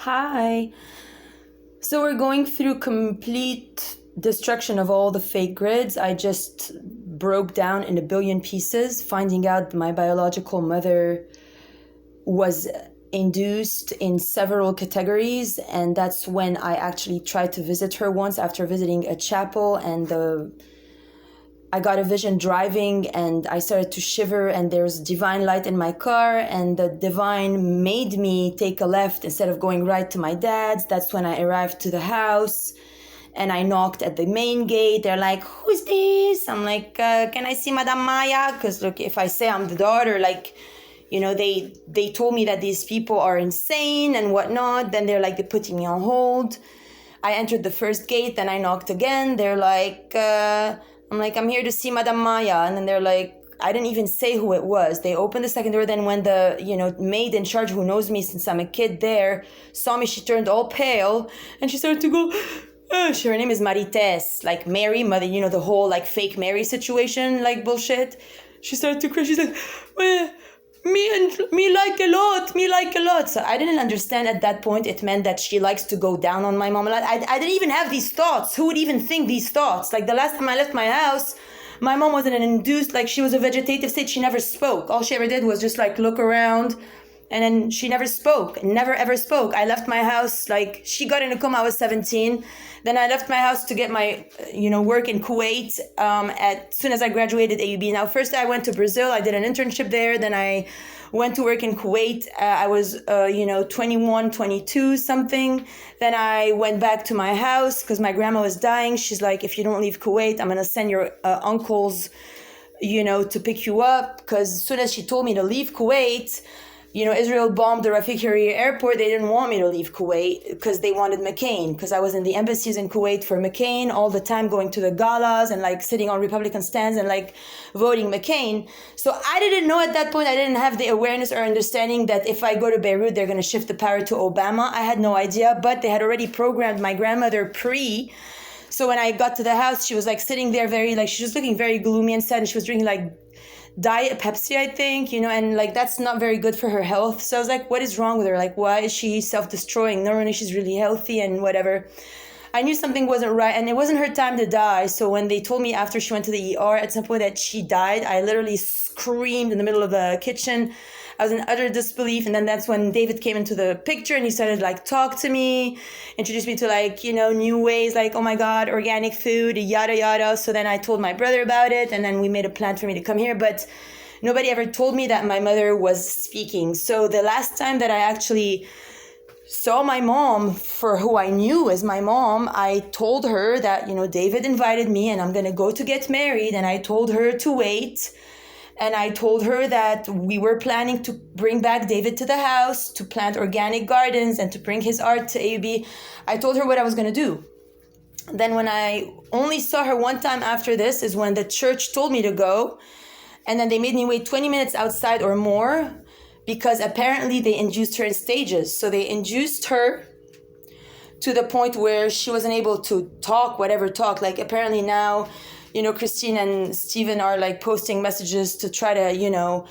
Hi. So we're going through complete destruction of all the fake grids. I just broke down in a billion pieces, finding out my biological mother was induced in several categories, and that's when I actually tried to visit her once after visiting a chapel, and I got a vision driving and I started to shiver, and there's divine light in my car, and the divine made me take a left instead of going right to my dad's. That's when I arrived to the house and I knocked at the main gate. They're like, "Who's this?" I'm like, "Can I see Madame Maya?" Because look, if I say I'm the daughter, like, they told me that these people are insane and whatnot. Then they're putting me on hold. I entered the first gate, then I knocked again. They're like, I'm like, "I'm here to see Madame Maya." And then they're like, I didn't even say who it was. They opened the second door. Then when the, maid in charge who knows me since I'm a kid there saw me, she turned all pale and she started to go, her name is Marites, like Mary, mother, the whole like fake Mary situation, like bullshit. She started to cry. She's like, me like a lot. So I didn't understand at that point. It meant that she likes to go down on my mom. I didn't even have these thoughts. Who would even think these thoughts? Like the last time I left my house, my mom was in an induced, like she was a vegetative state. She never spoke. All she ever did was just like look around, and then she never spoke, never ever spoke. I left my house, like she got in a coma, I was 17. Then I left my house to get my, work in Kuwait as soon as I graduated AUB. Now, first I went to Brazil. I did an internship there. Then I went to work in Kuwait. I was, 21, 22, something. Then I went back to my house because my grandma was dying. She's like, "If you don't leave Kuwait, I'm going to send your uncles, to pick you up." Because as soon as she told me to leave Kuwait, Israel bombed the Rafik Hariri airport. They didn't want me to leave Kuwait because they wanted McCain, because I was in the embassies in Kuwait for McCain all the time, going to the galas and like sitting on Republican stands and like voting McCain. So I didn't know at that point, I didn't have the awareness or understanding that if I go to Beirut, they're going to shift the power to Obama. I had no idea, but they had already programmed my grandmother So when I got to the house, she was like sitting there she was looking very gloomy and sad, and she was drinking like Diet Pepsi, I think, and like that's not very good for her health. So I was like, what is wrong with her? Like, why is she self-destroying? Normally she's really healthy and whatever. I knew something wasn't right, and it wasn't her time to die. So when they told me after she went to the ER at some point that she died, I literally screamed in the middle of the kitchen. I was in utter disbelief. And then that's when David came into the picture, and he started like talk to me, introduced me to like, new ways, like, oh my God, organic food, yada, yada. So then I told my brother about it, and then we made a plan for me to come here. But nobody ever told me that my mother was speaking. So the last time that I actually saw my mom for who I knew as my mom, I told her that, David invited me and I'm going to go to get married. And I told her to wait. And I told her that we were planning to bring back David to the house, to plant organic gardens and to bring his art to AUB. I told her what I was going to do. Then when I only saw her one time after this is when the church told me to go. And then they made me wait 20 minutes outside or more, because apparently they induced her in stages. So they induced her to the point where she wasn't able to talk, talk. Like apparently now, Christine and Stephen are like posting messages to try to,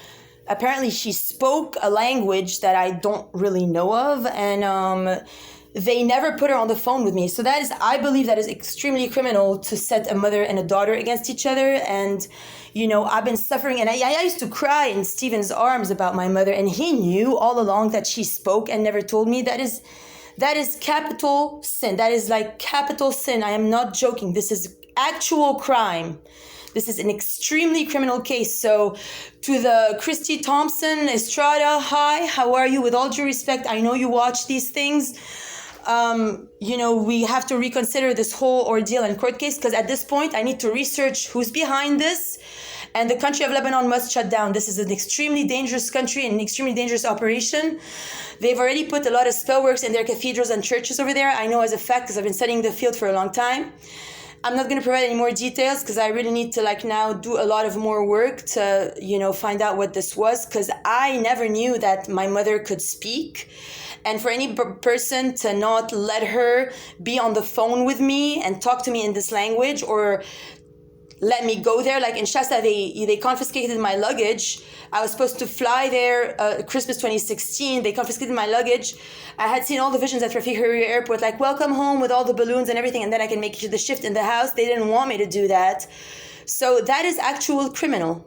apparently she spoke a language that I don't really know of. And they never put her on the phone with me. So I believe that is extremely criminal, to set a mother and a daughter against each other. And, I've been suffering, and I used to cry in Stephen's arms about my mother, and he knew all along that she spoke and never told me. That is capital sin. That is like capital sin. I am not joking. This is actual crime. This is an extremely criminal case. So to the Christy Thompson, Estrada, hi, how are you? With all due respect, I know you watch these things. We have to reconsider this whole ordeal and court case, because at this point I need to research who's behind this, and the country of Lebanon must shut down. This is an extremely dangerous country and an extremely dangerous operation. They've already put a lot of spell works in their cathedrals and churches over there. I know as a fact, because I've been studying the field for a long time. I'm not going to provide any more details because I really need to now do a lot of more work to, find out what this was, because I never knew that my mother could speak. And for any person to not let her be on the phone with me and talk to me in this language, or let me go there. Like in Shasta, they confiscated my luggage. I was supposed to fly there Christmas 2016. They confiscated my luggage. I had seen all the visions at Rafik Hariri Airport, like welcome home with all the balloons and everything, and then I can make the shift in the house. They didn't want me to do that. So that is actual criminal.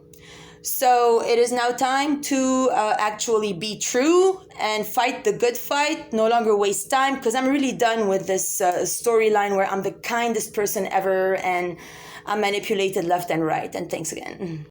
So it is now time to actually be true and fight the good fight, no longer waste time, because I'm really done with this storyline where I'm the kindest person ever and I'm manipulated left and right. And thanks again.